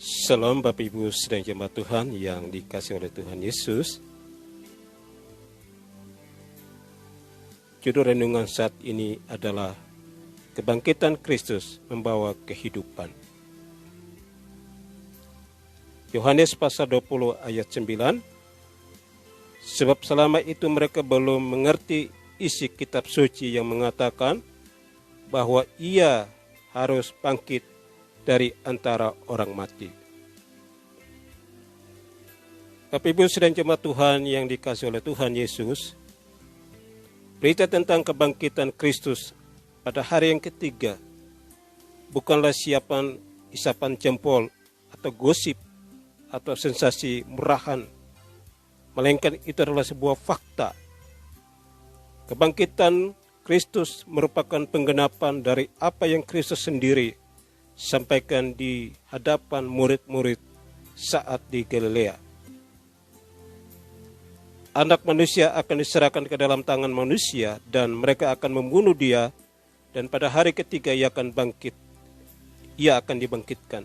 Salam Bapak Ibu sedang jemaat Tuhan yang dikasihi oleh Tuhan Yesus. Judul renungan saat ini adalah Kebangkitan Kristus membawa kehidupan. Yohanes pasal 20 ayat 9. Sebab selama itu mereka belum mengerti isi kitab suci yang mengatakan bahwa Ia harus bangkit dari antara orang mati. Bapak Ibu sedang jemaat Tuhan yang dikasihi oleh Tuhan Yesus, berita tentang kebangkitan Kristus pada hari yang ketiga bukanlah isapan jempol atau gosip atau sensasi murahan, melainkan itu adalah sebuah fakta. Kebangkitan Kristus merupakan penggenapan dari apa yang Kristus sendiri sampaikan di hadapan murid-murid saat di Galilea. Anak manusia akan diserahkan ke dalam tangan manusia dan mereka akan membunuh Dia, dan pada hari ketiga Ia akan bangkit. Ia akan dibangkitkan.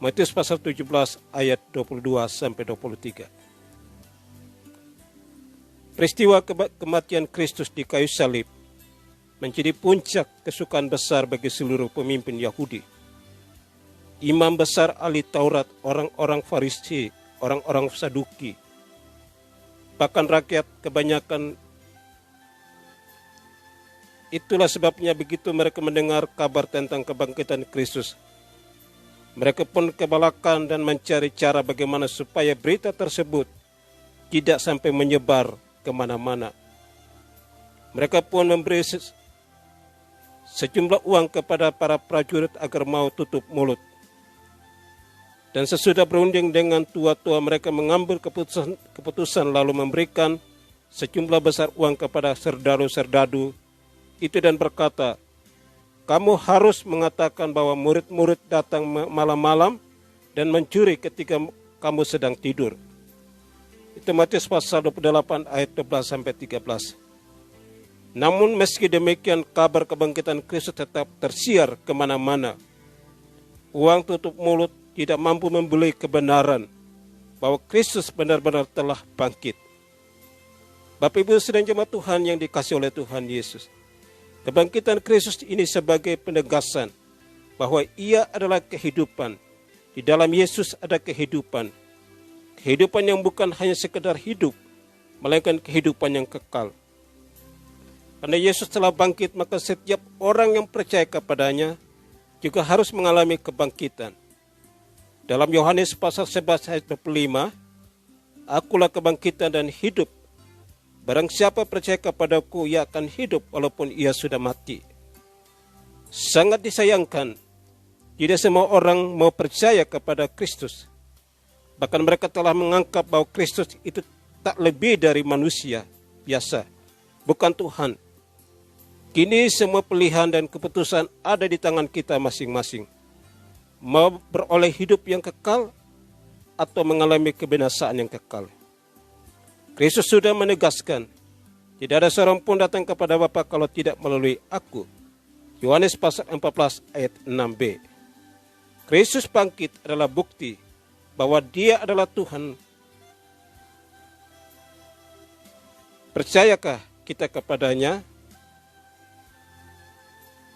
Matius pasal 17 ayat 22 sampai 23. Peristiwa kematian Kristus di kayu salib menjadi puncak kesukaan besar bagi seluruh pemimpin Yahudi. Imam besar ahli Taurat, orang-orang Farisi, orang-orang Saduki, bahkan rakyat kebanyakan. Itulah sebabnya begitu mereka mendengar kabar tentang kebangkitan Kristus, mereka pun kebalakan dan mencari cara bagaimana supaya berita tersebut tidak sampai menyebar kemana-mana. Mereka pun memberi sejumlah uang kepada para prajurit agar mau tutup mulut. Dan sesudah berunding dengan tua-tua, mereka mengambil keputusan lalu memberikan sejumlah besar uang kepada serdadu-serdadu itu dan berkata, "Kamu harus mengatakan bahwa murid-murid datang malam-malam dan mencuri ketika kamu sedang tidur." Itu Matius pasal 28 ayat 12 sampai 13. Namun meski demikian, kabar kebangkitan Kristus tetap tersiar kemana-mana. Uang tutup mulut tidak mampu membeli kebenaran bahwa Kristus benar-benar telah bangkit. Bapak Ibu sedang jemaat Tuhan yang dikasihi oleh Tuhan Yesus, kebangkitan Kristus ini sebagai penegasan bahwa Ia adalah kehidupan. Di dalam Yesus ada kehidupan. Kehidupan yang bukan hanya sekedar hidup, melainkan kehidupan yang kekal. Karena Yesus telah bangkit, maka setiap orang yang percaya kepadanya juga harus mengalami kebangkitan. Dalam Yohanes pasal 11 ayat 25, "Akulah kebangkitan dan hidup. Barang siapa percaya kepadaku, ia akan hidup walaupun ia sudah mati." Sangat disayangkan, tidak semua orang mau percaya kepada Kristus. Bahkan mereka telah menganggap bahwa Kristus itu tak lebih dari manusia biasa, bukan Tuhan. Kini semua pilihan dan keputusan ada di tangan kita masing-masing. Mau beroleh hidup yang kekal atau mengalami kebinasaan yang kekal. Kristus sudah menegaskan, tidak ada seorang pun datang kepada Bapa kalau tidak melalui aku. Yohanes pasal 14 ayat 6b. Kristus bangkit adalah bukti bahwa Dia adalah Tuhan. Percayakah kita kepadanya?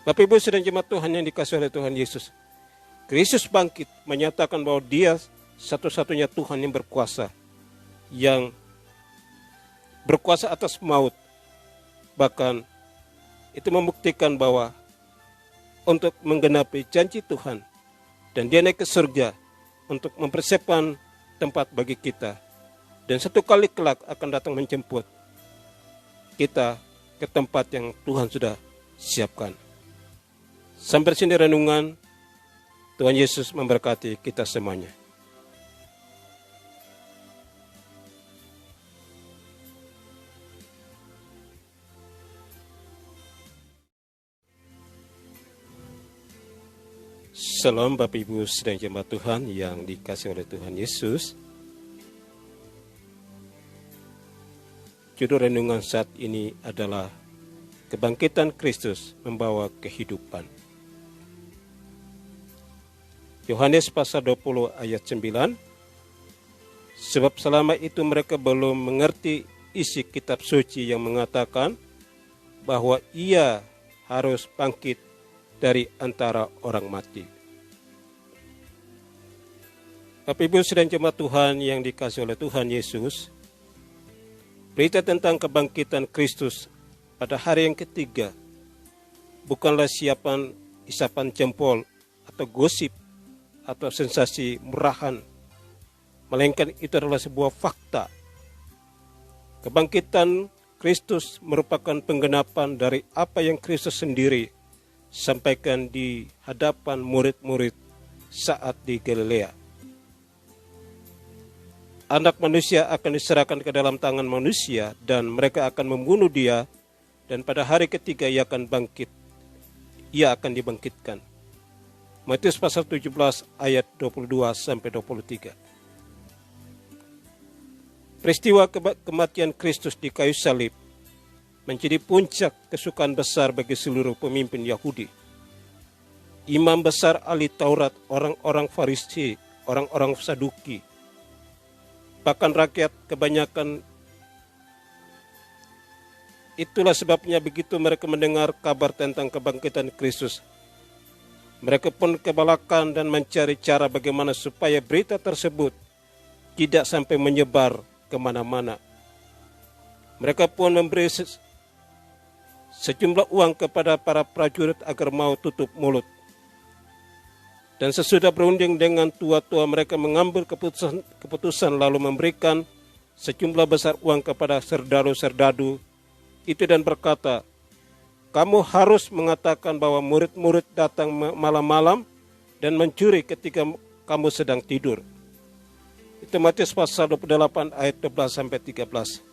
Bapak Ibu sedang jemaat Tuhan yang dikasihi oleh Tuhan Yesus, Kristus bangkit menyatakan bahwa Dia satu-satunya Tuhan yang berkuasa atas maut. Bahkan itu membuktikan bahwa untuk menggenapi janji Tuhan, dan Dia naik ke surga untuk mempersiapkan tempat bagi kita, dan satu kali kelak akan datang menjemput kita ke tempat yang Tuhan sudah siapkan. Sampai sini renungan. Tuhan Yesus memberkati kita semuanya. Salam Bapak Ibu sedang jemaat Tuhan yang dikasihi oleh Tuhan Yesus. Judul renungan saat ini adalah Kebangkitan Kristus membawa kehidupan. Yohanes pasal 20 ayat 9. Sebab selama itu mereka belum mengerti isi kitab suci yang mengatakan bahwa ia harus bangkit dari antara orang mati. Bapak Ibu sedang jemaat Tuhan yang dikasihi oleh Tuhan Yesus, berita tentang kebangkitan Kristus pada hari yang ketiga bukanlah isapan jempol atau gosip atau sensasi murahan, melainkan itu adalah sebuah fakta. Kebangkitan Kristus merupakan penggenapan dari apa yang Kristus sendiri sampaikan di hadapan murid-murid saat di Galilea. Anak manusia akan diserahkan ke dalam tangan manusia dan mereka akan membunuh dia, dan pada hari ketiga ia akan bangkit. Ia akan dibangkitkan. Matius pasal 17 ayat 22 sampai 23. Peristiwa kematian Kristus di kayu salib menjadi puncak kesukaan besar bagi seluruh pemimpin Yahudi. Imam besar ahli Taurat, orang-orang Farisi, orang-orang Saduki, bahkan rakyat kebanyakan. Itulah sebabnya begitu mereka mendengar kabar tentang kebangkitan Kristus, mereka pun kebalakan dan mencari cara bagaimana supaya berita tersebut tidak sampai menyebar kemana-mana. Mereka pun memberi sejumlah uang kepada para prajurit agar mau tutup mulut. Dan sesudah berunding dengan tua-tua, mereka mengambil keputusan lalu memberikan sejumlah besar uang kepada serdadu-serdadu itu dan berkata, "Kamu harus mengatakan bahwa murid-murid datang malam-malam dan mencuri ketika kamu sedang tidur." Itu Matius pasal 28 ayat 12 sampai 13.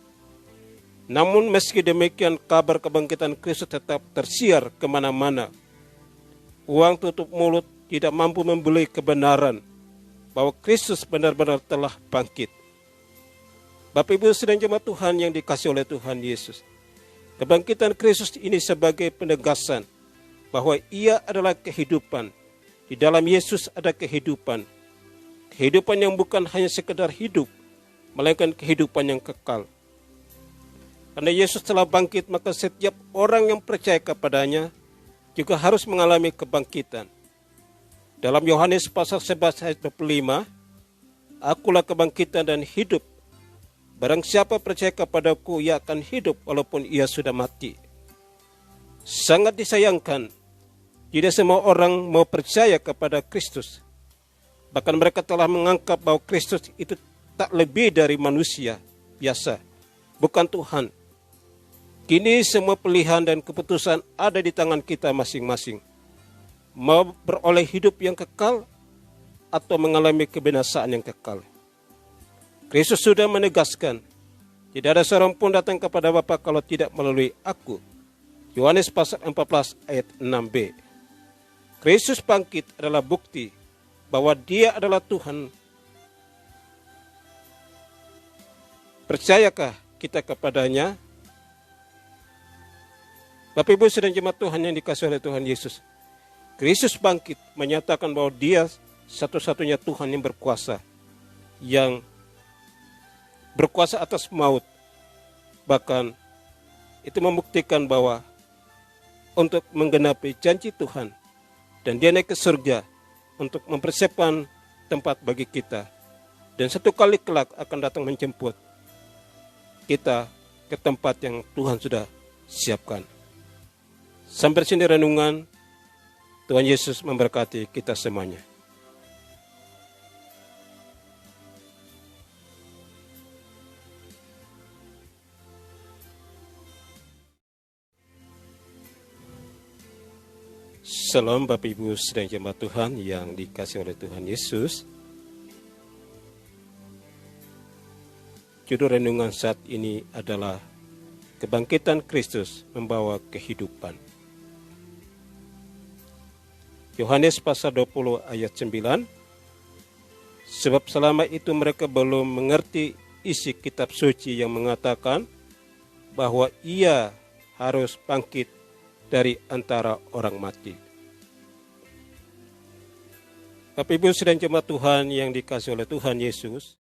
Namun meski demikian, kabar kebangkitan Kristus tetap tersiar kemana-mana. Uang tutup mulut tidak mampu membeli kebenaran bahwa Kristus benar-benar telah bangkit. Bapak Ibu sedang jemaat Tuhan yang dikasihi oleh Tuhan Yesus, kebangkitan Kristus ini sebagai penegasan bahwa ia adalah kehidupan. Di dalam Yesus ada kehidupan. Kehidupan yang bukan hanya sekedar hidup, melainkan kehidupan yang kekal. Karena Yesus telah bangkit, maka setiap orang yang percaya kepadanya juga harus mengalami kebangkitan. Dalam Yohanes pasal 11 ayat 25, "Akulah kebangkitan dan hidup. Barang siapa percaya kepadaku, ia akan hidup walaupun ia sudah mati." Sangat disayangkan, tidak semua orang mau percaya kepada Kristus. Bahkan mereka telah menganggap bahwa Kristus itu tak lebih dari manusia biasa, bukan Tuhan. Kini semua pilihan dan keputusan ada di tangan kita masing-masing. Mau beroleh hidup yang kekal atau mengalami kebinasaan yang kekal. Kristus sudah menegaskan, tidak ada seorang pun datang kepada Bapa kalau tidak melalui aku. Yohanes pasal 14 ayat 6b. Kristus bangkit adalah bukti bahwa dia adalah Tuhan. Percayakah kita kepadanya? Bapak Ibu sedang jemaat Tuhan yang dikasihi oleh Tuhan Yesus, Kristus bangkit menyatakan bahwa dia satu-satunya Tuhan yang berkuasa atas maut. Bahkan itu membuktikan bahwa untuk menggenapi janji Tuhan, dan dia naik ke surga untuk mempersiapkan tempat bagi kita, dan satu kali kelak akan datang menjemput kita ke tempat yang Tuhan sudah siapkan. Sampai sini renungan. Tuhan Yesus memberkati kita semuanya. Salam Bapak Ibu sedang jemaat Tuhan yang dikasihi oleh Tuhan Yesus. Judul renungan saat ini adalah Kebangkitan Kristus membawa kehidupan. Yohanes pasal 20 ayat 9. Sebab selama itu mereka belum mengerti isi kitab suci yang mengatakan bahwa ia harus bangkit dari antara orang mati. Bapak Ibu sedang jemaat Tuhan yang dikasihi oleh Tuhan Yesus,